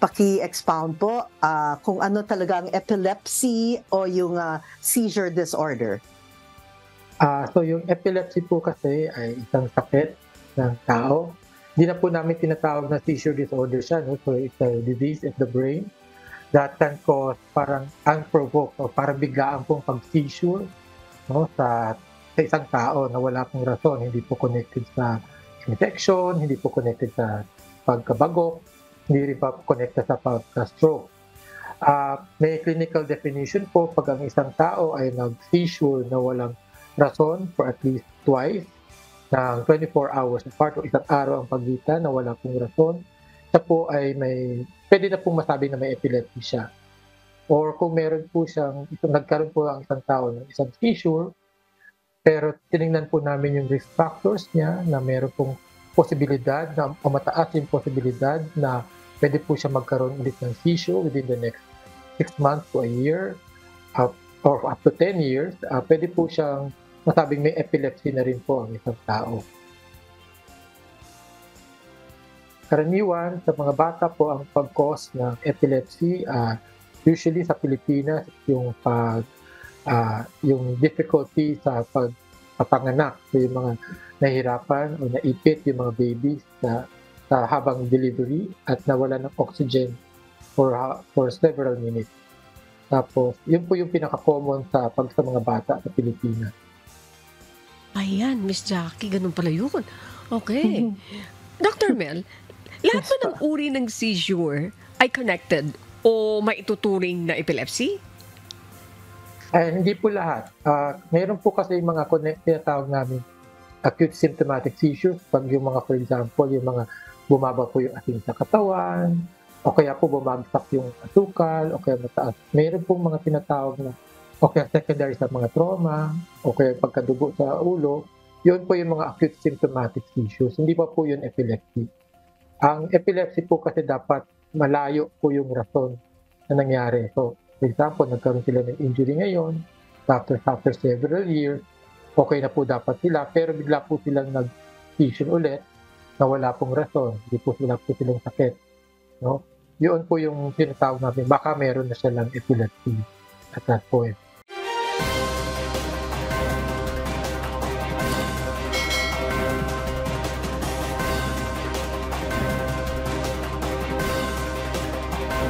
paki-expound po kung ano talaga ang epilepsy o yung seizure disorder? So yung epilepsy po kasi ay isang sakit ng tao. Hindi na po namin tinatawag na seizure disorder siya, no? So it's a disease of the brain that can cause parang unprovoked o parang biglaan pong pag-seizure, no? Sa isang tao na wala pong rason, hindi po connected sa infection, hindi po connected sa pagkabagok, hindi rin pa connected sa pagka-stroke. May clinical definition po pag ang isang tao ay nag-seizure na walang rason for at least twice ng 24 hours apart o isang araw ang pagitan na wala pong rason, siya po ay pwede na pong masabi na may epilepsy siya. Or kung meron po nagkaroon po ang isang tao ng isang seizure, pero tinignan po namin yung risk factors niya na meron pong posibilidad o mataas yung posibilidad na pwede po siya magkaroon ulit ng seizure within the next 6 months to a year or up to 10 years, pwede po siyang masabing may epilepsy na rin po ang isang tao. Karaniwan sa mga bata po ang pag-cause ng epilepsy, usually sa Pilipinas, yung difficulty sa pagpapanganak. So yung mga nahihirapan o naipit yung mga babies sa habang delivery at nawala ng oxygen for several minutes. Tapos, yun po yung pinaka-common sa mga bata sa Pilipinas. Ayan, Miss Jackie, ganun pala yun. Okay. Dr. Mel, lahat ba ng uri ng seizure ay connected o maituturing na epilepsy? Hindi po lahat. Mayroon po kasi yung mga tinatawag namin acute symptomatic seizures. Pag yung mga, for example, yung mga bumaba po yung asin sa katawan, o kaya po bumagsak yung asukal, o kaya mataas. Mayroon po mga tinatawag na o kaya secondary sa mga trauma, o kaya pagkadugo sa ulo, yun po yung mga acute symptomatic seizures. Hindi pa po yun epilepsy. Ang epilepsy po kasi dapat malayo po yung rason na nangyari. So, for example, nagkaroon sila ng injury ngayon, after several years, okay na po dapat sila, pero bigla po silang nag-seizure ulit na wala pong rason, hindi po silang sakit. No? Yun po yung tinatawag natin, baka meron na silang epilepsy at that point.